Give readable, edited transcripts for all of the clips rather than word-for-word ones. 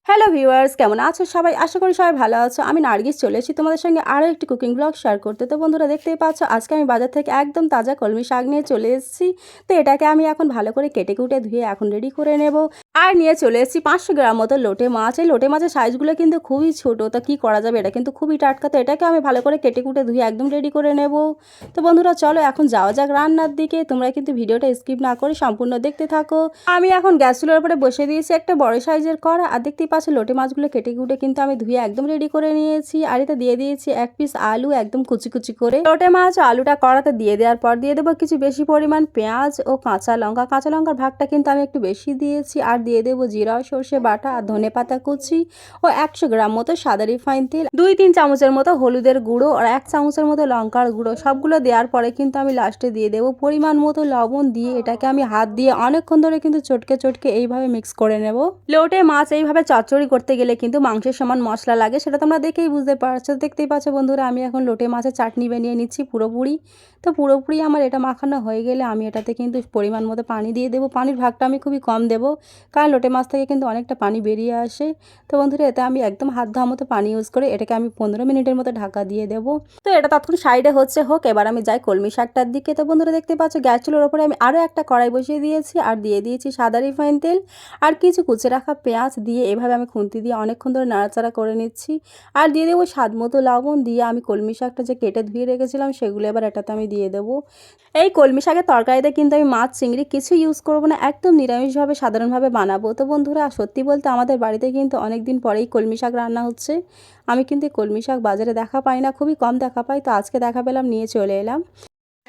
Hello viewers, কেমন আছো সবাই? আশা করি সবাই ভালো আছো। আমি নার্গিস চলে এসেছি তোমাদের সঙ্গে আরও একটি কুকিং ব্লগ শেয়ার করতে। তো বন্ধুরা দেখতেই পাচ্ছ, আজকে আমি বাজার থেকে একদম তাজা কলমি শাক নিয়ে চলে এসেছি। তো এটাকে আমি এখন ভালো করে কেটে কুটে ধুয়ে এখন রেডি করে নেব। আর নিয়ে চলে এসেছি 500 গ্রাম মতো লোটে মাছ। এই লোটে মাছের সাইজগুলো কিন্তু খুবই ছোট। তো কী করা যাবে, এটা কিন্তু খুবই টাটকা। তো এটাকে আমি ভালো করে কেটে কুটে ধুয়ে একদম রেডি করে নেব। তো বন্ধুরা চলো এখন যাওয়া যাক রান্নার দিকে। তোমরা কিন্তু ভিডিওটা স্কিপ না করে সম্পূর্ণ দেখতে থাকো। আমি এখন গ্যাস চুলার উপরে বসে দিয়েছি একটা বড় সাইজের কড়া। আর দেখতেই পাচ্ছ লোটে মাছগুলো কেটে কুটে কিন্তু আমি ধুয়ে একদম রেডি করে নিয়েছি। আর এতে দিয়ে দিয়েছি 1 পিস আলু একদম কুচি কুচি করে। লোটে মাছ আলুটা কড়াতে দিয়ে দেওয়ার পর দিয়ে দেবো কিছু বেশি পরিমাণ পেঁয়াজ ও কাঁচা লঙ্কা। কাঁচা লঙ্কার ভাগটা কিন্তু আমি একটু বেশি দিয়েছি। আর দিয়ে দেবো জিরা সর্ষে বাটা আর ধনে পাতা কুচি ও 100 গ্রাম মতো সাদা রিফাইন তেল, 2-3 চামচের মতো হলুদের গুঁড়ো আর 1 চামচের মতো লঙ্কার গুঁড়ো। সবগুলো দেওয়ার পরে কিন্তু আমি লাস্টে দিয়ে দেবো পরিমাণ মতো লবণ। দিয়ে এটাকে আমি হাত দিয়ে অনেকক্ষণ ধরে কিন্তু চটকে চটকে এইভাবে মিক্স করে নেব। লোটে মাছ এইভাবে চচ্চড়ি করতে গেলে কিন্তু মাংসের সমান মশলা লাগে, সেটা তোমরা দেখেই বুঝতে পারছো। দেখতেই পাচ্ছ বন্ধুরা, আমি এখন লোটে মাছের চাটনি বানিয়ে নিচ্ছি পুরোপুরি। তো পুরোপুরি আমার এটা মাখানো হয়ে গেলে আমি এটাতে কিন্তু পরিমাণ মতো পানি দিয়ে দেবো। পানির ভাগটা আমি খুবই কম দেবো, কারণ লোটে মাছ থেকে কিন্তু অনেকটা পানি বেরিয়ে আসে। তো বন্ধুরা এতে আমি একদম হাত ধোয়া মতো পানি ইউজ করে এটাকে আমি 15 মিনিটের মতো ঢাকা দিয়ে দেবো। তো এটা ততক্ষণ সাইডে হচ্ছে হোক, এবার আমি যাই কলমি শাকটার দিকে। তো বন্ধুরা দেখতে পাচ্ছ গ্যাস চুলোর ওপরে আমি আরও একটা কড়াই বসিয়ে দিয়েছি আর দিয়ে দিয়েছি সাদা রিফাইন তেল আর কিছু কুচে রাখা পেঁয়াজ। দিয়ে এভাবে আমি খুন্তি দিয়ে অনেকক্ষণ ধরে নাড়াচাড়া করে নিচ্ছি। আর দিয়ে দেবো স্বাদ মতো লবণ। দিয়ে আমি কলমি শাকটা যে কেটে ধুয়ে রেখেছিলাম সেগুলো এবার এটাতে আমি দিয়ে দেবো। এই কলমি শাকের তরকারিতে কিন্তু আমি মাছ চিংড়ি কিছু ইউজ করবো না, একদম নিরামিষভাবে সাধারণভাবে বানাবো। তো বন্ধুরা সত্যি বলতে আমাদের বাড়িতে কিন্তু অনেক দিন পরেই কলমি শাক রান্না হচ্ছে। আমি কিন্তু কলমি শাক বাজারে দেখা পাই না, খুবই কম দেখা পাই। তো আজকে দেখা পেলাম, নিয়ে চলে এলাম।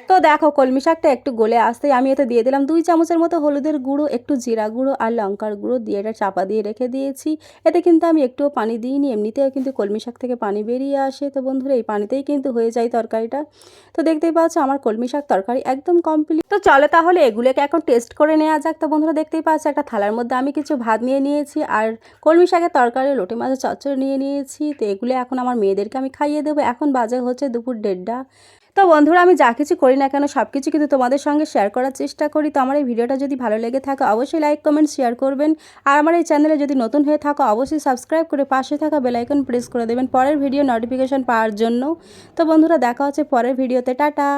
তো দেখো কলমি শাকটা একটু গলে আসতেই আমি এতে দিয়ে দিলাম 2 চামচের মতো হলুদের গুঁড়ো, একটু জিরা গুঁড়ো আর লঙ্কার গুঁড়ো। দিয়ে এটা চাপা দিয়ে রেখে দিয়েছি। এতে কিন্তু আমি একটুও পানি দিইনি, এমনিতেও কিন্তু কলমি শাক থেকে পানি বেরিয়ে আসে। তো বন্ধুরা এই পানিতেই কিন্তু হয়ে যায় তরকারিটা। তো দেখতেই পাচ্ছ আমার কলমি শাক তরকারি একদম কমপ্লিট। তো চলে তাহলে এগুলোকে এখন টেস্ট করে নেওয়া যাক। তো বন্ধুরা দেখতেই পাচ্ছ একটা থালার মধ্যে আমি কিছু ভাত নিয়ে নিয়েছি আর কলমি শাকের তরকারি লোটে মাছের চচ্চড়ি নিয়ে নিয়েছি। তো এগুলো এখন আমার মেয়েদেরকে আমি খাইয়ে দেবো। এখন বাজে হচ্ছে দুপুর 1:30। তো বন্ধুরা আমি যা কিছু করি না কেন সব কিছু কিন্তু তোমাদের সঙ্গে শেয়ার করার চেষ্টা করি। তো আমার এই ভিডিওটা যদি ভালো লেগে থাকে অবশ্যই লাইক কমেন্ট শেয়ার করবেন। আর আমার এই চ্যানেলে যদি নতুন হয়ে থাকো অবশ্যই সাবস্ক্রাইব করে পাশে থাকা বেল আইকন প্রেস করে দেবেন পরের ভিডিও নোটিফিকেশন পাওয়ার জন্য। তো বন্ধুরা দেখা হচ্ছে পরের ভিডিওতে, টাটা।